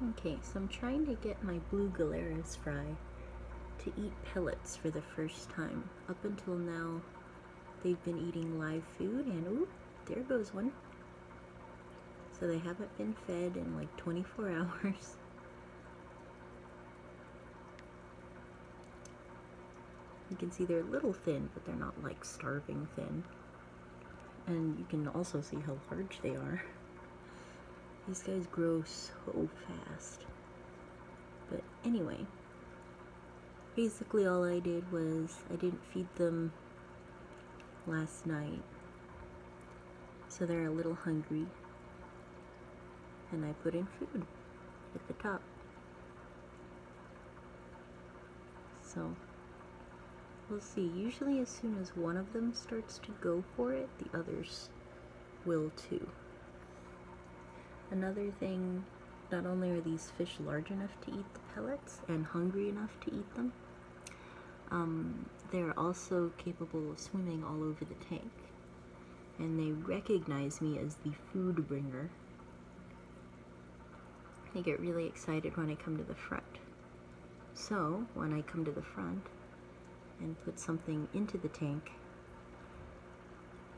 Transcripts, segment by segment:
Okay, so I'm trying to get my blue Galeras fry to eat pellets for the first time. Up until now, they've been eating live food, and ooh, there goes one. So they haven't been fed in like 24 hours. You can see they're a little thin, but they're not like starving thin. And you can also see how large they are. These guys grow so fast. But anyway, basically all I did was I didn't feed them last night. So they're a little hungry. And I put in food at the top. So we'll see. Usually as soon as one of them starts to go for it, the others will too. Another thing, not only are these fish large enough to eat the pellets and hungry enough to eat them, they're also capable of swimming all over the tank. And they recognize me as the food bringer. They get really excited when I come to the front. So when I come to the front and put something into the tank,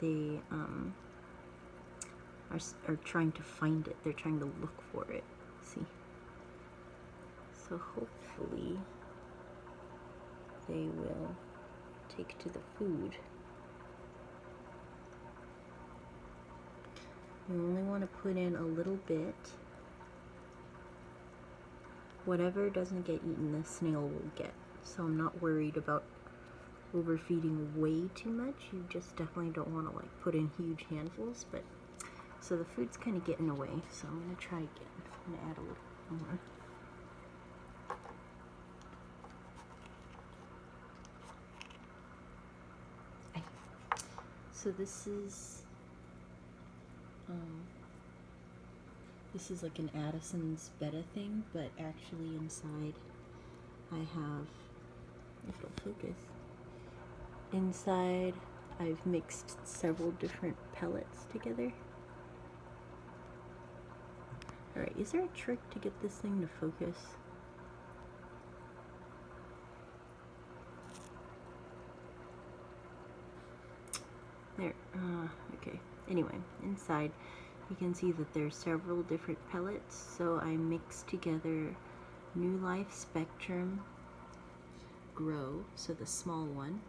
they are trying to find it. They're trying to look for it. See? So hopefully they will take to the food. You only want to put in a little bit. Whatever doesn't get eaten, the snail will get. So I'm not worried about overfeeding way too much. You just definitely don't want to like put in huge handfuls, but so the food's kind of getting away, so I'm going to try again. I'm going to add a little more. So this is like an Addison's Betta thing, but actually inside I have, if it'll focus, inside I've mixed several different pellets together. Alright, is there a trick to get this thing to focus? There, okay. Anyway, inside you can see that there's several different pellets, so I mixed together New Life Spectrum Grow, so the small one,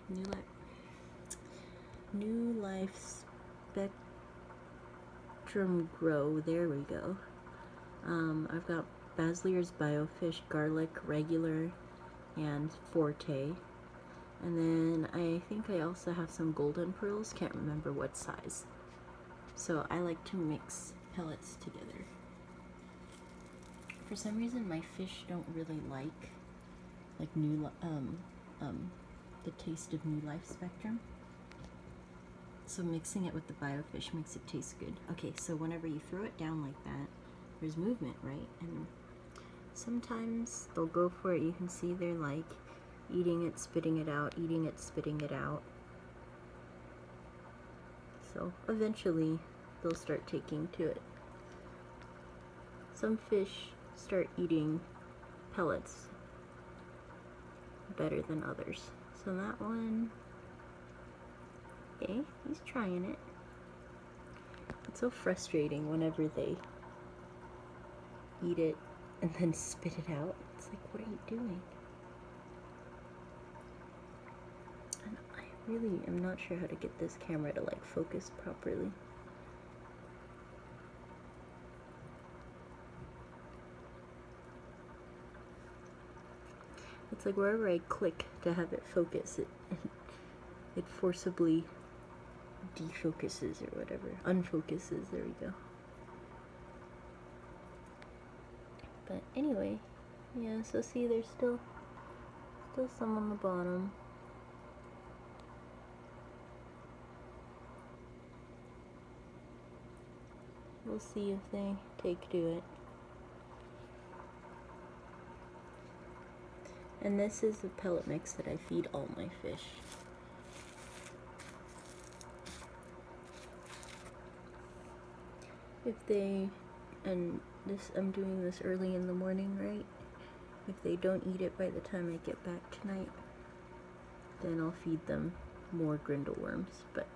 New Life Spectrum Grow, there we go. I've got Baslier's Biofish, Garlic, Regular, and Forte. And then I think I also have some Golden Pearls, can't remember what size. So I like to mix pellets together. For some reason my fish don't really like the taste of New Life Spectrum. So mixing it with the Biofish makes it taste good. Okay, so whenever you throw it down like that, there's movement, right? And sometimes they'll go for it. You can see they're like eating it, spitting it out, eating it, spitting it out. So eventually they'll start taking to it. Some fish start eating pellets better than others. So that one, okay, he's trying it. It's so frustrating whenever they eat it and then spit it out. It's like, what are you doing? And I really am not sure how to get this camera to like focus properly. It's like wherever I click to have it focus, it forcibly defocuses or whatever. Unfocuses, there we go. But anyway, yeah, so see there's still some on the bottom. We'll see if they take to it. And this is the pellet mix that I feed all my fish. If they, and I'm doing this early in the morning, right? If they don't eat it by the time I get back tonight, then I'll feed them more grindle worms, but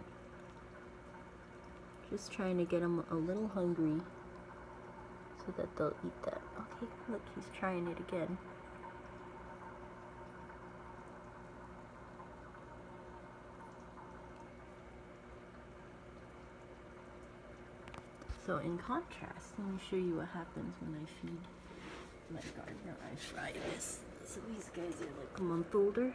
just trying to get them a little hungry so that they'll eat that. Okay, look, he's trying it again. So in contrast, let me show you what happens when I feed my gardener. I fry this. So these guys are like a month older.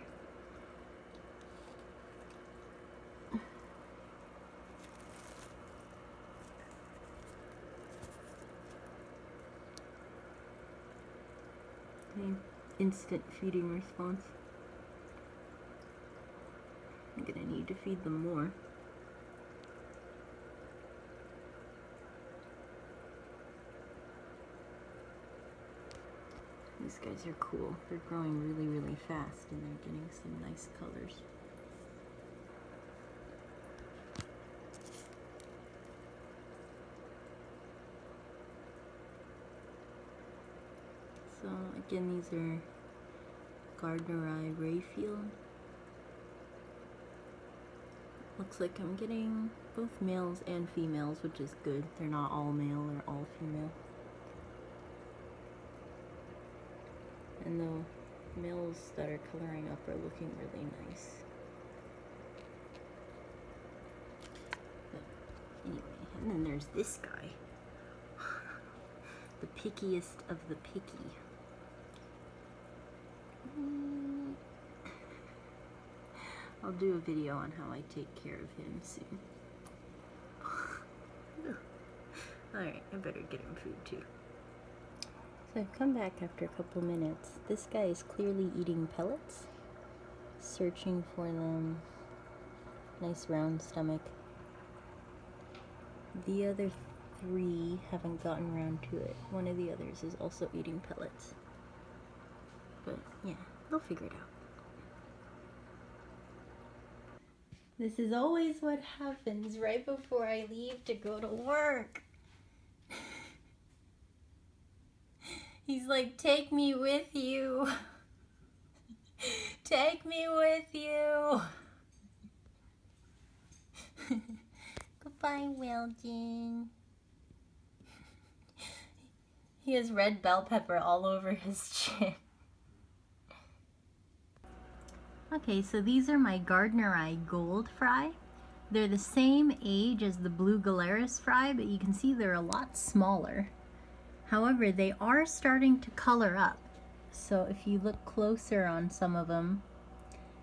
Okay, instant feeding response. I'm gonna need to feed them more. These guys are cool. They're growing really, really fast and they're getting some nice colors. So again, these are Gardneri Rayfield. Looks like I'm getting both males and females, which is good. They're not all male or all female. And the males that are coloring up are looking really nice. But anyway, and then there's this guy. The pickiest of the picky. I'll do a video on how I take care of him soon. Alright, I better get him food too. So I've come back after a couple minutes. This guy is clearly eating pellets, searching for them. Nice round stomach. The other three haven't gotten around to it. One of the others is also eating pellets. But yeah, they'll figure it out. This is always what happens right before I leave to go to work. He's like, take me with you. Take me with you. Goodbye, Weldon. He has red bell pepper all over his chin. Okay, so these are my Gardneri Gold fry. They're the same age as the blue Galeris fry, but you can see they're a lot smaller. However, they are starting to color up. So if you look closer on some of them,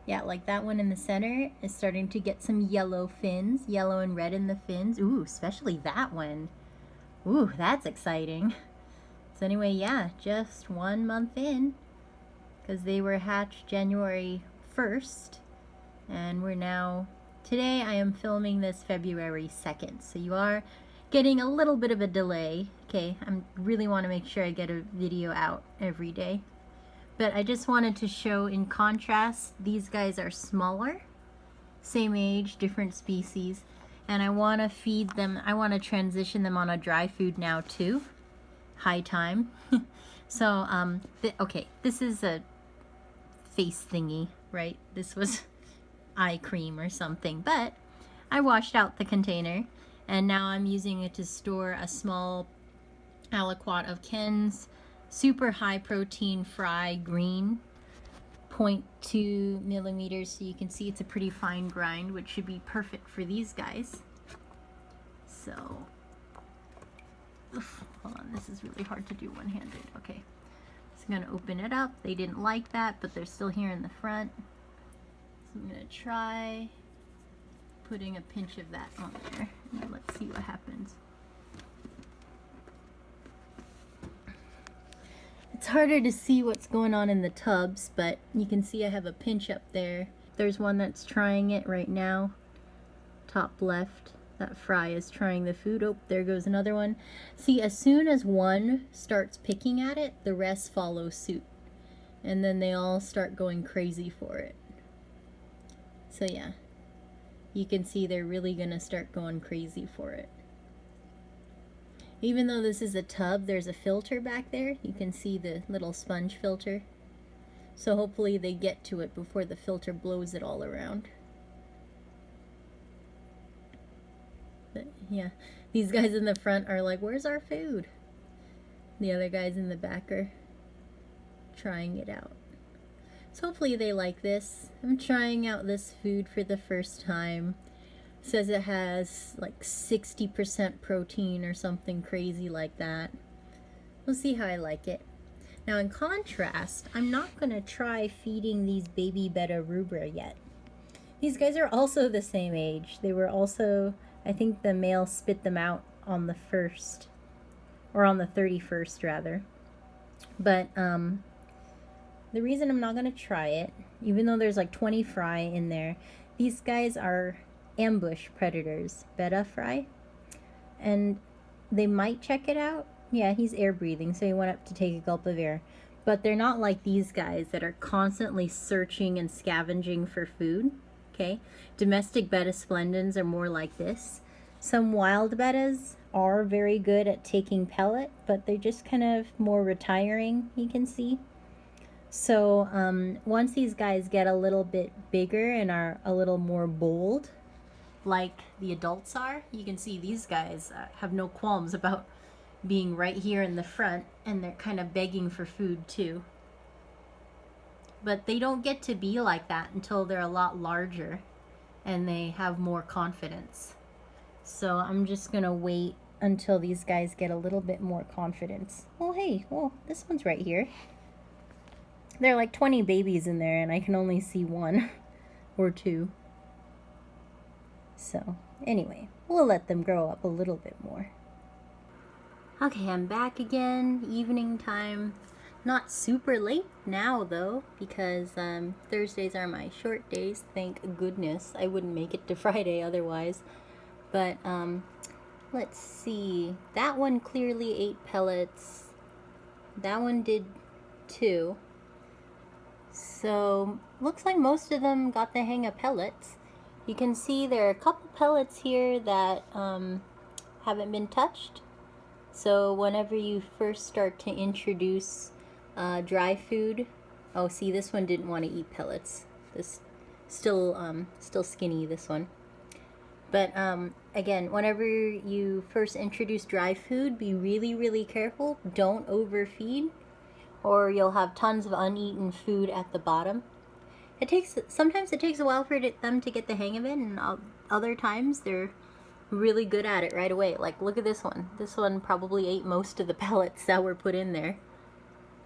yeah, like that one in the center is starting to get some yellow fins, yellow and red in the fins. Ooh, especially that one. Ooh, that's exciting. So anyway, yeah, just 1 month in, because they were hatched January 1st, and we're now, today I am filming this February 2nd, so you are getting a little bit of a delay. Okay, I really want to make sure I get a video out every day. But I just wanted to show in contrast, these guys are smaller, same age, different species, and I want to feed them, I want to transition them on a dry food now too. High time. So, okay, this is a face thingy, right? This was eye cream or something, but I washed out the container and now I'm using it to store a small aliquot of Ken's super high protein fry green, 0.2 millimeters, so you can see it's a pretty fine grind, which should be perfect for these guys. So, hold on, this is really hard to do one-handed. Okay, so I'm gonna open it up. They didn't like that, but they're still here in the front. So I'm gonna try putting a pinch of that on there, and let's see what happens. It's harder to see what's going on in the tubs, but you can see I have a pinch up there. There's one that's trying it right now, top left. That fry is trying the food. Oh, there goes another one. See, as soon as one starts picking at it, the rest follow suit. And then they all start going crazy for it. So yeah, you can see they're really gonna start going crazy for it. Even though this is a tub, there's a filter back there. You can see the little sponge filter. So hopefully they get to it before the filter blows it all around. But yeah, these guys in the front are like, where's our food? The other guys in the back are trying it out. So hopefully they like this. I'm trying out this food for the first time. It says it has like 60% protein or something crazy like that. We'll see how I like it. Now in contrast, I'm not going to try feeding these baby Betta rubra yet. These guys are also the same age. They were also, I think the male spit them out on the 1st, or on the 31st rather. But the reason I'm not going to try it, even though there's like 20 fry in there, these guys are ambush predators, Betta fry, and they might check it out. Yeah, he's air breathing, so he went up to take a gulp of air. But they're not like these guys that are constantly searching and scavenging for food. Okay, domestic Betta splendens are more like this. Some wild Bettas are very good at taking pellet, but they're just kind of more retiring, you can see. So once these guys get a little bit bigger and are a little more bold, like the adults are, you can see these guys have no qualms about being right here in the front, and they're kind of begging for food too. But they don't get to be like that until they're a lot larger and they have more confidence. So I'm just gonna wait until these guys get a little bit more confidence. Oh hey, well this one's right here. There are like 20 babies in there and I can only see 1 or 2. So anyway, we'll let them grow up a little bit more. Okay, I'm back again, evening time. Not super late now though, because Thursdays are my short days, thank goodness. I wouldn't make it to Friday otherwise. But let's see, that one clearly ate pellets. That one did too. So looks like most of them got the hang of pellets. You can see there are a couple pellets here that haven't been touched. So whenever you first start to introduce dry food, oh see, this one didn't want to eat pellets. This still skinny, this one. But again, whenever you first introduce dry food, be really careful. Don't overfeed, or you'll have tons of uneaten food at the bottom. Sometimes it takes a while for them to get the hang of it, and other times they're really good at it right away. Like look at this one. This one probably ate most of the pellets that were put in there.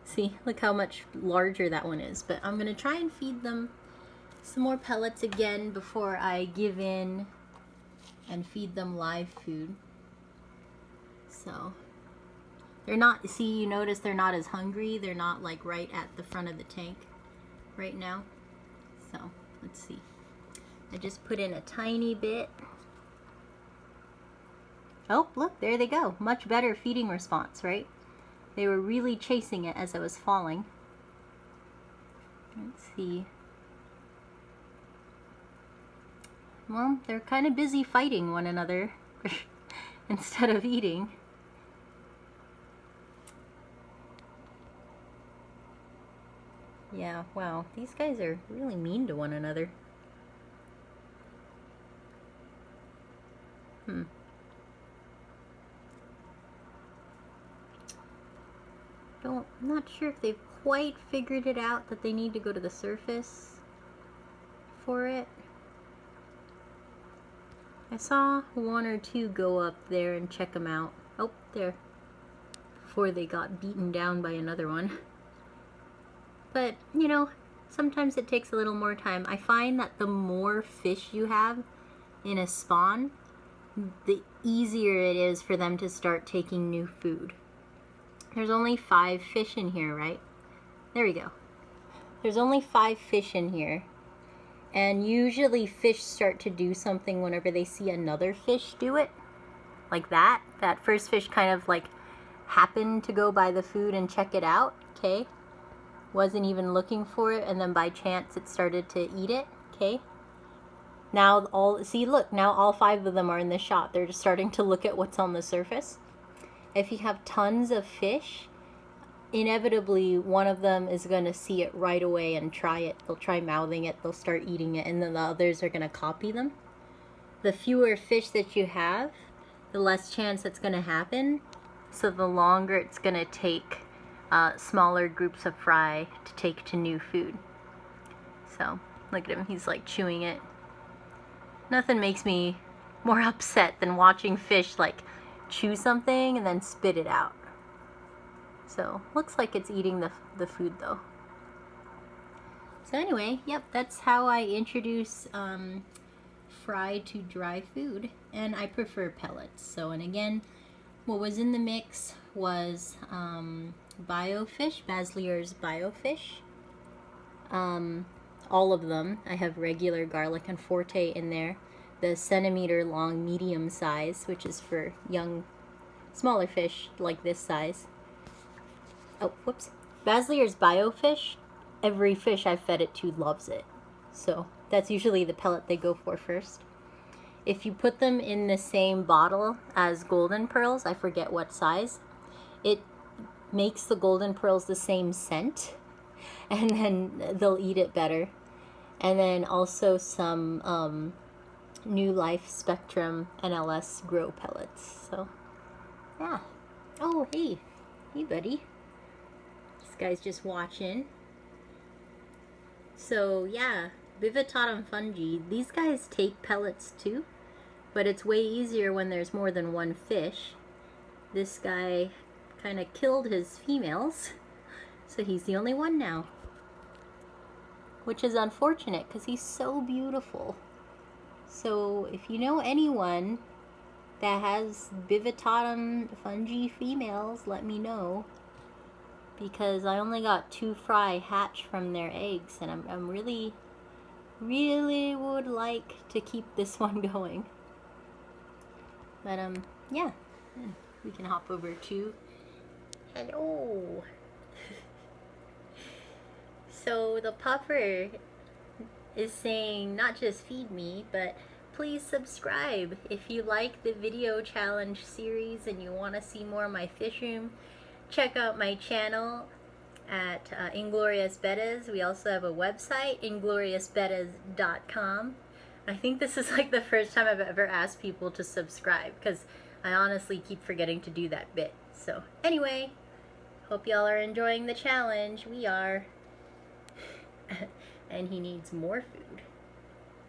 See, look how much larger that one is. But I'm gonna try and feed them some more pellets again before I give in and feed them live food. So they're not, see, you notice they're not as hungry. They're not like right at the front of the tank right now. So let's see. I just put in a tiny bit. Oh, look, there they go. Much better feeding response, right? They were really chasing it as I was falling. Let's see. Well, they're kind of busy fighting one another instead of eating. Yeah, wow, these guys are really mean to one another. I'm not sure if they've quite figured it out that they need to go to the surface for it. I saw 1 or 2 go up there and check them out. Oh, there. Before they got beaten down by another one. But, you know, sometimes it takes a little more time. I find that the more fish you have in a spawn, the easier it is for them to start taking new food. There's only 5 fish in here, right? There we go. There's only 5 fish in here. And usually fish start to do something whenever they see another fish do it. Like that. That first fish kind of like happened to go by the food and check it out. Okay. Wasn't even looking for it, and then by chance it started to eat it. Okay. Now see, look, now all 5 of them are in the shot. They're just starting to look at what's on the surface. if you have tons of fish, inevitably one of them is going to see it right away and try it. They'll try mouthing it, they'll start eating it, and then the others are going to copy them. The fewer fish that you have, the less chance it's going to happen. So the longer it's going to take smaller groups of fry to take to new food. So look at him, he's like chewing it. Nothing makes me more upset than watching fish like chew something and then spit it out. So looks like it's eating the food though. So anyway, yep, that's how I introduce fry to dry food, and I prefer pellets. So, and again, what was in the mix was biofish, Baslier's biofish. All of them. I have regular garlic and forte in there. The centimeter long medium size, which is for young, smaller fish like this size. Oh, whoops. Baslier's biofish, every fish I've fed it to loves it. So that's usually the pellet they go for first. If you put them in the same bottle as golden pearls, I forget what size, it makes the golden pearls the same scent, and then they'll eat it better. And then also some New Life Spectrum NLS grow pellets. So yeah. Oh, hey buddy, this guy's just watching. So yeah, Vivittatum fungi, these guys take pellets too, but it's way easier when there's more than one fish. This guy kind of killed his females, so he's the only one now, which is unfortunate because he's so beautiful. So if you know anyone that has Vivittatum fungi females, let me know, because I only got 2 fry hatch from their eggs, and I'm really would like to keep this one going. But yeah, we can hop over to hello. So the puffer is saying not just feed me, but please subscribe if you like the video challenge series and you want to see more of my fish room. Check out my channel at Inglorious Bettas. We also have a website, ingloriousbettas.com. I think this is like the first time I've ever asked people to subscribe, because I honestly keep forgetting to do that bit. So anyway, hope y'all are enjoying the challenge. We are. And he needs more food.